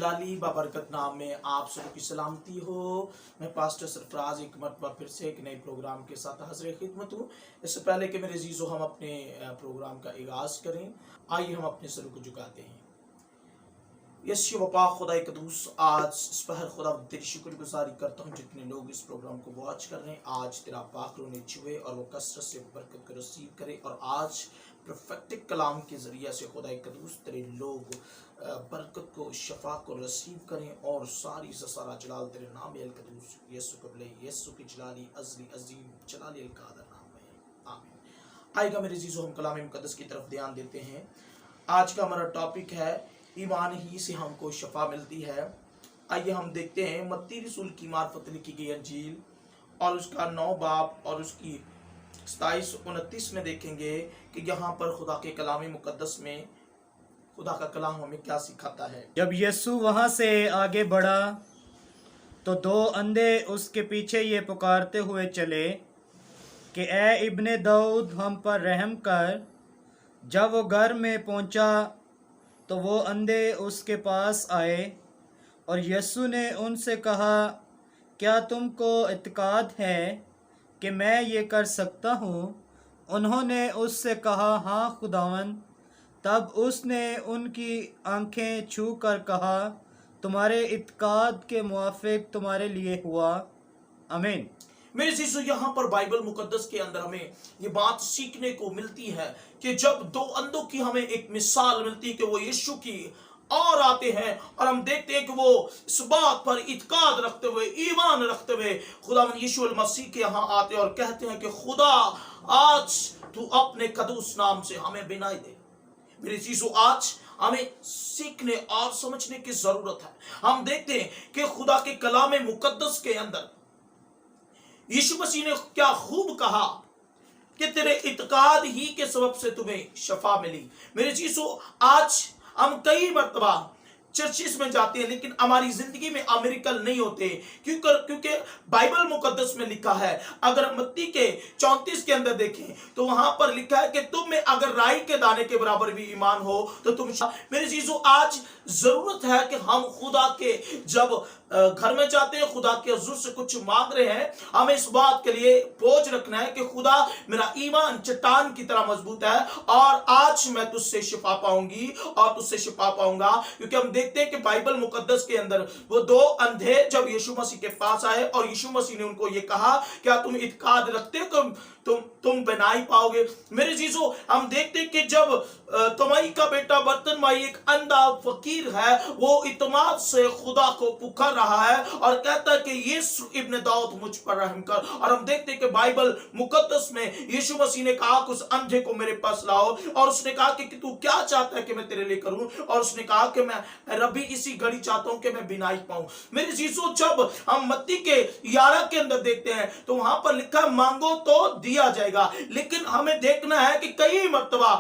जलाली बाबरकत नाम में आप सबको की सलामती हो। मैं पास्टर सरफराज एक मरतबा फिर से एक नए प्रोग्राम के साथ हाजिर खिदमत हूँ। इससे पहले कि मेरे अजीज़ो हम अपने प्रोग्राम का आगाज़ करें, आइए हम अपने सर को झुकाते हैं। यस्यु वपा खुदा कदूस, आज इस पहर खुदा तेरी शुक्रगुजारी करता हूँ जितने लोग इस प्रोग्राम को वॉच कर रहे हैं। आज तेरा पाक ने छुए और वो कसरत से बरकत को रिसीव करे, और आज प्रोफेटिक कलाम के ज़रिए से खुदा कदूस तेरे लोग बरकत को, शफा को रिसीव करें, और सारी सारा जलाल तेरे नाम अल कदूस यस्सु कबले यस्सु की जलाली अज़ली अज़ीम जलाली अल कादर नाम में, आमीन। आएगा मेरे अज़ीज़ों, हम कलाम मुक़द्दस की तरफ ध्यान देते हैं। आज का हमारा टॉपिक है ईमान ही से हमको शफा मिलती है। आइए हम देखते हैं मत्ती रसूल की मार्फत लिखी गई अंजील और उसका 9 बाब और उसकी 27-29 में देखेंगे कि यहाँ पर खुदा के कलाम मुकद्दस में खुदा का कलाम हमें क्या सिखाता है। जब यीशु वहां से आगे बढ़ा तो 2 अंधे उसके पीछे ये पुकारते हुए चले कि ए इब्ने दाऊद, हम पर रहम कर। जब वो घर में पहुंचा तो वो अंधे उसके पास आए और यीशु ने उनसे कहा, क्या तुमको इत्काद है कि मैं ये कर सकता हूँ? उन्होंने उससे कहा, हाँ खुदावंद। तब उसने उनकी आंखें छू कर कहा, तुम्हारे इत्काद के मुआफिक तुम्हारे लिए हुआ। आमीन। मेरे अज़ीज़ों, यहाँ पर बाइबल मुकद्दस के अंदर हमें ये बात सीखने को मिलती है कि जब 2 अंधों की हमें एक मिसाल मिलती है कि वो यीशु की और आते हैं, और हम देखते हैं कि वो इस बात पर इत्काद रखते हुए, ईमान रखते हुए खुदावंद यीशु अल मसीह के यहाँ आते हैं और कहते हैं कि खुदा आज तू अपने कदूस नाम से हमें बिनाई दे। मेरे अज़ीज़ों, आज हमें सीखने और समझने की जरूरत है। हम देखते हैं कि खुदा के कलाम मुकद्दस के अंदर यीशु मसीह ने क्या खूब कहा कि तेरे इत्काद ही के सबब से तुम्हें शफा मिली। मेरे अज़ीज़ों, आज हम कई मर्तबा चर्चिस में जाते हैं लेकिन हमारी जिंदगी में अमेरिकल नहीं होते, क्योंकि बाइबल मुकद्दस में लिखा है, अगर मत्ती के 34 के अंदर देखें तो वहां पर लिखा है कि तुम में अगर राई के दाने के बराबर भी ईमान हो तो तुम। मेरे चीजों, आज जरूरत है कि हम खुदा के जब घर में जाते हैं, खुदा के हुजूर से कुछ मांग रहे हैं, हमें इस बात के लिए बोझ रखना है कि खुदा मेरा ईमान चट्टान की तरह मजबूत है और आज मैं तुझसे शिफा पाऊंगी और तुझसे शिफा पाऊंगा। क्योंकि हम देखते हैं कि बाइबल मुकद्दस के अंदर वो 2 अंधे जब यीशु मसीह के पास आए और यीशु मसीह ने उनको ये कहा, क्या तुम इत्काद रखते हो तुम बनाई पाओगे। मेरे चीजों, हम देखते हैं कि जब तमाई का बेटा बर्तन माई एक अंधा फकीर है, वो इत्माद से खुदा को पुकार रहा है और कहता है कि यीशु इब्ने दाऊद मुझ पर रहम कर। और हम देखते हैं कि बाइबल मुकद्दस में यीशु मसीह ने कहा कि उस अंधे को मेरे पास लाओ, और उसने कहा कि तू क्या चाहता है कि मैं तेरे लिए करूं, और उसने कहा कि मैं रबी इसी घड़ी चाहता हूं कि मैं बिनाई पाऊं। मेरे चीजों, जब हम मत्ती के 11 के अंदर देखते हैं तो वहां पर लिखा है, मांगो तो दिया जाएगा। लेकिन हमें देखना है कि कई मर्तबा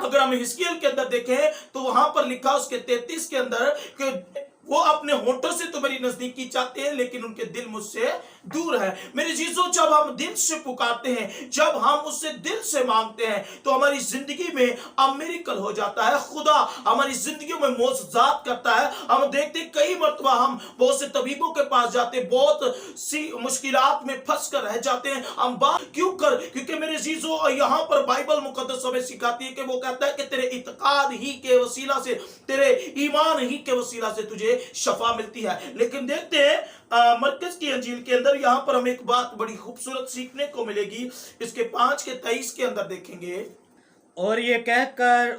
अगर हम हिस्कियल के अंदर देखें तो वहां पर लिखा उसके 33 के अंदर कि वो अपने होठों से तो मेरी नजदीकी चाहते हैं लेकिन उनके दिल मुझसे दूर है। मेरे चीजों, जब हम दिल से पुकारते हैं, जब हम उससे दिल से मांगते हैं तो हमारी जिंदगी में अमेरिकल हो जाता है। खुदा हमारी जिंदगी में मोज़ज़ात करता है। हम देखते हैं कई मर्तबा हम बहुत से तबीबों के पास जाते हैं, बहुत सी मुश्किलात में फंस कर रह जाते हैं। हम बात क्यों कर, क्योंकि मेरे चीजों, यहाँ पर बाइबल मुकद्दस हमें सिखाती है कि वो कहता है कि तेरे इत्काद ही के वसीला से, तेरे ईमान ही के वसीला से तुझे शफा मिलती है। लेकिन देखते हैं मरकज की अंजील के अंदर यहाँ पर हमें एक बात बड़ी खूबसूरत सीखने को मिलेगी। इसके 5 के 23 के अंदर देखेंगे, और ये कहकर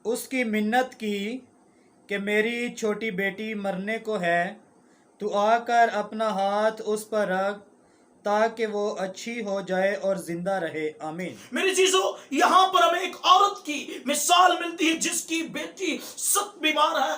उसकी मिन्नत की कि मेरी छोटी बेटी मरने को है, तू आकर अपना हाथ उस पर रख ताकि वो अच्छी हो जाए और जिंदा रहे। आमीन। मेरी चीजों, यहां पर हमें एक औरत की मिसाल मिलती है जिसकी बेटी सख्त बीमार है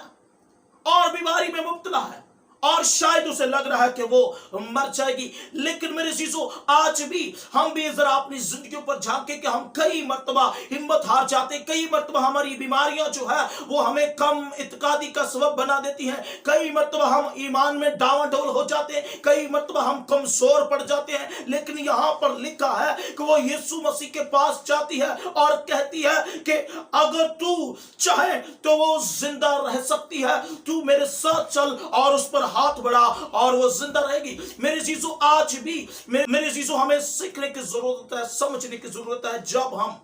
और बीमारी में मुब्तला है, और शायद उसे लग रहा है कि वो मर जाएगी। लेकिन मेरे चीजों, आज भी हम भी जरा अपनी जिंदगी पर झांके कि हम कई मर्तबा हिम्मत हार जाते, कई मर्तबा हमारी बीमारियां जो है वो हमें कम इत्कादी का सबब बना देती हैं, कई मर्तबा हम ईमान में डावाडोल हो जाते हैं, कई मर्तबा हम कमजोर पड़ जाते हैं। लेकिन यहां पर लिखा है कि वो यीशु मसीह के पास जाती है और कहती है कि अगर तू चाहे तो वो जिंदा रह सकती है, तू मेरे साथ चल और उस पर हाथ बढ़ा और वो जिंदा रहेगी। मेरे चीजों, आज भी मेरे चीजों हमें सीखने की जरूरत है, समझने की जरूरत है। जब हम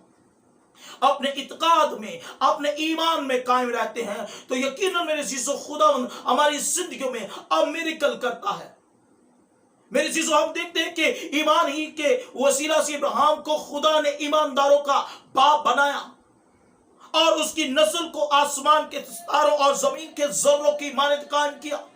अपने इत्काद में, अपने ईमान में कायम रहते हैं तो यकीनन मेरे चीजों खुदा हमारी जिंदगी में अब मिरेकल करता है। मेरे चीजों, हम देखते हैं कि ईमान ही के वसीला से इब्राहिम को खुदा ने ईमानदारों का बाप बनाया और उसकी नस्ल को आसमान के सितारों और जमीन के जर्रों की मानद कायम किया।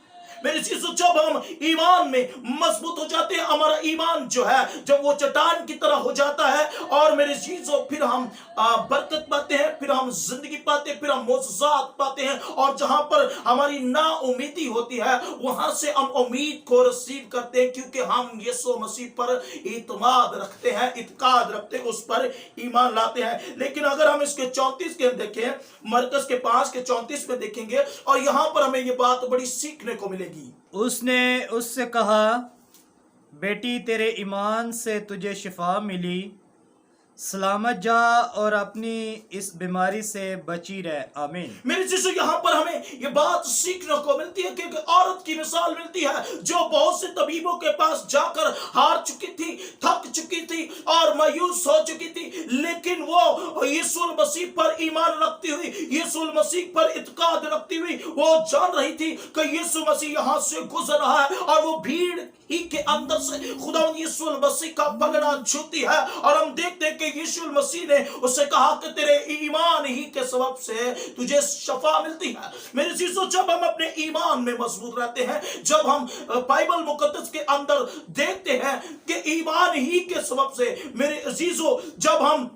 मेरे चीजों, जब हम ईमान में मजबूत हो जाते हैं, हमारा ईमान जो है जब वो चट्टान की तरह हो जाता है, और मेरे चीजों फिर हम बरकत पाते हैं, फिर हम जिंदगी पाते हैं, फिर हम मोजज़ात पाते हैं। और जहां पर हमारी ना उम्मीदी होती है वहां से हम उम्मीद को रिसीव करते हैं, क्योंकि हम यीशु मसीह पर इत्माद रखते हैं, इत्काद रखते हैं, उस पर ईमान लाते हैं। लेकिन अगर हम इसके 34 के देखें, मरकज के 5 के 34 में देखेंगे, और यहां पर हमें ये बात बड़ी सीखने को मिलेगी। उसने उससे कहा, बेटी तेरे ईमान से तुझे शिफा मिली, सलामत जा और अपनी इस बीमारी से बची रह। आमीन। मेरे चीजों, यहाँ पर हमें ये बात सीखने को मिलती है कि एक औरत की मिसाल मिलती है जो बहुत से तबीबों के पास जाकर हार चुकी थी, थक चुकी थी और मायूस हो चुकी थी, लेकिन वो यीशु मसीह पर ईमान रखती हुई, यीशु मसीह पर इत्काद रखती हुई, वो जान रही थी कि यीशु मसीह यहाँ से गुजर रहा है, और वो भीड़ ही के अंदर से खुदा यीशु मसीह का पगड़ा छूती है। और हम देखते हैं कि यीशु मसीह ने उसे कहा कि तेरे ईमान ही के सबब से तुझे शफा मिलती है। मेरे चीजों, जब हम अपने ईमान में मजबूत रहते हैं, जब हम बाइबल मुकद्दस के अंदर देखते हैं कि ईमान ही के सबब से, मेरे अजीजों, जब हम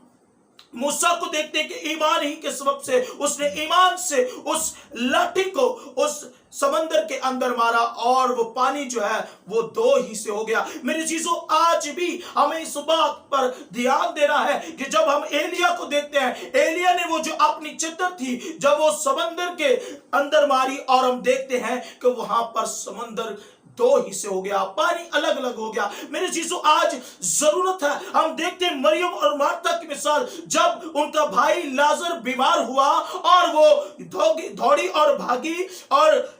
मूसा को देखते हैं कि ईमान ही के सबब से उसने ईमान से उस लाठी को उस समंदर के अंदर मारा और वो पानी जो है वो 2 हिस्से हो गया। मेरी चीजों, आज भी हमें इस बात पर ध्यान देना है कि जब हम एलिया को देखते हैं, एलिया ने वो जो अपनी चद्दर थी जब वो समंदर के अंदर मारी, और हम देखते हैं कि वहां पर समंदर 2 हिस्से हो गया, पानी अलग अलग हो गया। मेरे चीजों, आज जरूरत है, हम देखते हैं मरियम और मार्था की मिसाल, जब उनका भाई लाजर बीमार हुआ और वो दौड़ी और भागी और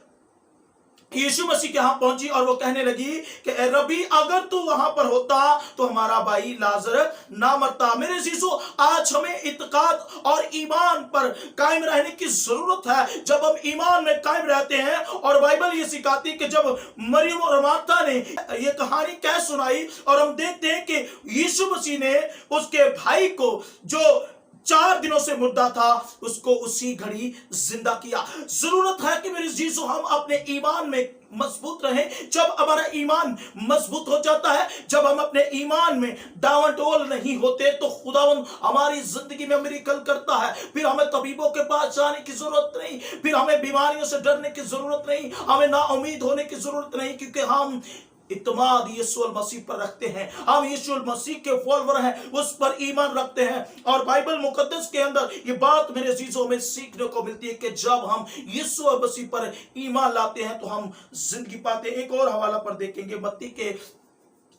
यीशु मसीह के यहां पहुंची, और वो कहने लगी कि रबी, अगर तू वहां पर होता तो हमारा भाई लाजर ना मरता। मेरे चीजों, आज हमें इत्काद और ईमान पर कायम रहने की जरूरत है। जब हम ईमान में कायम रहते हैं, और बाइबल ये सिखाती है कि जब मरियम और मार्था ने ये कहानी कह सुनाई, और हम देखते हैं कि यीशु मसीह ने उसके भाई को जो 4 दिनों से मुर्दा था उसको उसी घड़ी जिंदा किया। जरूरत है कि मेरे जीसु हम अपने ईमान में मजबूत रहें। जब हमारा ईमान मजबूत हो जाता है, जब हम अपने ईमान में डावाडोल नहीं होते, तो खुदावंद हमारी जिंदगी में मिरेकल करता है। फिर हमें तबीबों के पास जाने की जरूरत नहीं, फिर हमें बीमारियों से डरने की जरूरत नहीं, हमें ना उम्मीद होने की जरूरत नहीं, क्योंकि हम इत्माद यीशु मसीह पर रखते हैं, हम यीशु मसीह के फॉलोअर हैं, उस पर ईमान रखते हैं। और बाइबल मुकद्दस के अंदर ये बात मेरे अजीजों में सीखने को मिलती है कि जब हम यीशु मसीह पर ईमान लाते हैं तो हम जिंदगी पाते हैं। एक और हवाला पर देखेंगे, मत्ती के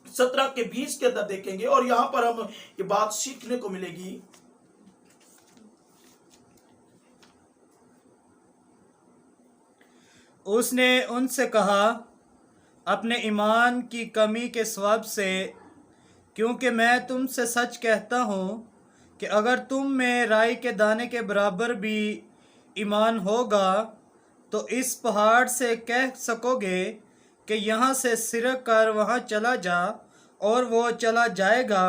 17 के 20 के अंदर देखेंगे, और यहां पर हम ये बात सीखने को मिलेगी। उसने उनसे कहा, अपने ईमान की कमी के सबब से, क्योंकि मैं तुमसे सच कहता हूँ कि अगर तुम में राई के दाने के बराबर भी ईमान होगा तो इस पहाड़ से कह सकोगे कि यहाँ से सिरक कर वहाँ चला जा, और वो चला जाएगा,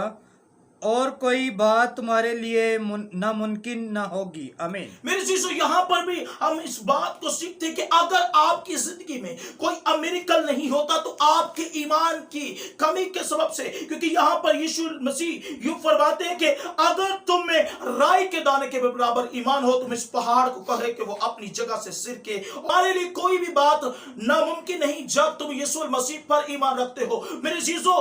और कोई बात तुम्हारे लिए नामुमकिन न होगी। आमीन। मेरे चीजों यहाँ पर भी हम इस बात को सीखते हैं कि अगर आपकी जिंदगी में कोई मिरेकल नहीं होता तो आपके ईमान की कमी के सबब से, क्योंकि यहाँ पर यीशु मसीह यूं फरमाते हैं कि अगर तुम में राई के दाने के बराबर ईमान हो, तुम इस पहाड़ को कहे कि वो अपनी जगह से सिरके। हमारे लिए कोई भी बात नामुमकिन नहीं जब तुम यीशु मसीह पर ईमान रखते हो। मेरे चीजों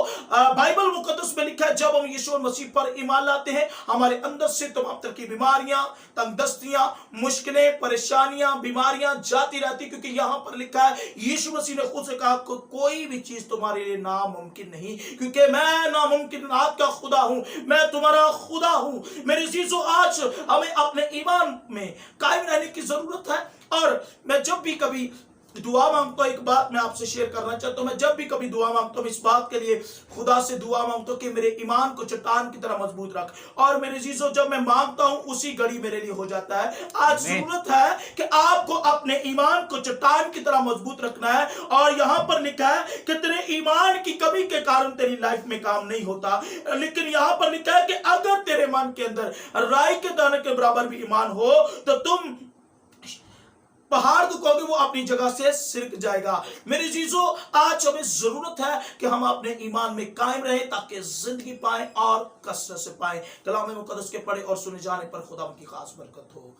बाइबल मुकद्दस में लिखा है जब हम यीशु मसीह पर ईमान लाते हैं हमारे अंदर से तमाम तरह की बीमारियां, तंगदस्तियां, मुश्किलें, परेशानियां, बीमारियां जाती रहती, क्योंकि यहां पर लिखा है यीशु मसीह ने खुद से कहा कोई भी चीज तुम्हारे लिए नामुमकिन नहीं, क्योंकि मैं नामुमकिन का खुदा हूं, मैं तुम्हारा खुदा हूं। मेरे चीजों आज हमें अपने ईमान में कायम रहने की जरूरत है। और मैं जब भी कभी दुआ मांगता हूं, एक बात मैं आपसे शेयर करना चाहता हूं, मैं जब भी कभी दुआ मांगता हूं इस बात के लिए खुदा से दुआ मांगता हूं कि मेरे ईमान को चट्टान की तरह मजबूत रख। और मेरे चीजों जब मैं मांगता हूं उसी घड़ी मेरे लिए हो जाता है। आज जरूरत है कि आपको अपने ईमान को चट्टान की तरह मजबूत रखना है। और यहां पर लिखा है कि तेरे ईमान की कमी के कारण तेरी लाइफ में काम नहीं होता, लेकिन यहां पर लिखा है कि अगर तेरे मन के अंदर राई के दाने के बराबर भी ईमान हो तो तुम पहाड़ को कहोगे वो अपनी जगह से सिरक जाएगा। मेरी चीजों आज हमें जरूरत है कि हम अपने ईमान में कायम रहे ताकि जिंदगी पाएं और कसरत से पाएं। कलाम मुकद्दस के पढ़े और सुने जाने पर खुदा की खास बरकत हो।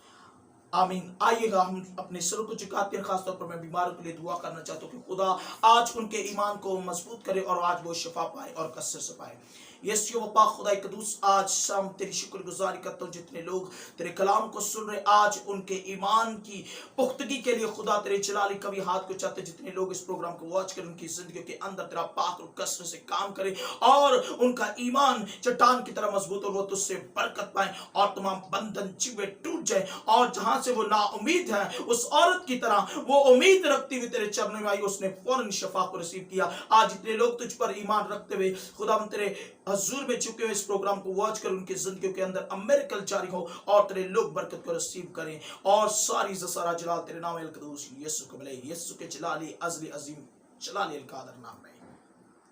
आमीन। आइएगा हम अपने सरों को झुकाते हैं। खासतौर पर मैं बीमारों के लिए दुआ करना चाहता हूँ कि खुदा आज उनके ईमान को मजबूत करे और आज वो शिफा पाए और कसरत से पाए। यीशु वफा खुदा कदूस आज शाम तेरी शुक्रगुजारी करता हूँ जितने लोग तेरे कलाम को सुन रहे आज उनके ईमान की पुख्तगी के लिए खुदा तेरे जलाली कभी हाथ को चाहते, जितने लोग इस प्रोग्राम को वॉच कर उनकी जिंदगी के अंदर तेरा पाक और कसरत से काम करे और उनका ईमान चट्टान की तरह मजबूत और वो तुझसे बरकत पाए और तमाम बंधन चिवे टूट जाए और जहां से वो नाउमीद है उस औरत की तरह वो उम्मीद रखती हुई तेरे चरणों में आई, उसने फौरन शफा को रिसीव किया। आज जितने लोग तुझ पर ईमान रखते हुए खुदा तेरे हजूर में चुके हुए इस प्रोग्राम को वॉच कर उनकी जिंदगी के अंदर अमेरिकल जारी हो और तेरे लोग बरकत को रिसीव करें और सारी सारा जलाल तेरे नाम अल कदूस यीशु को मिले, यीशु के जलाली अजली अजीम जलाली अल कादर नाम में।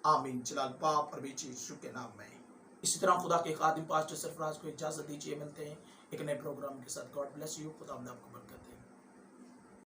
आमीन। जलाल बाप और बेटे यीशु के नाम में। इसी तरह खुदा के खादिम पास्टर सरफराज को इजाजत दीजिए। मिलते हैं एक नए प्रोग्राम के साथ। God bless you. खुदा आपको बरकत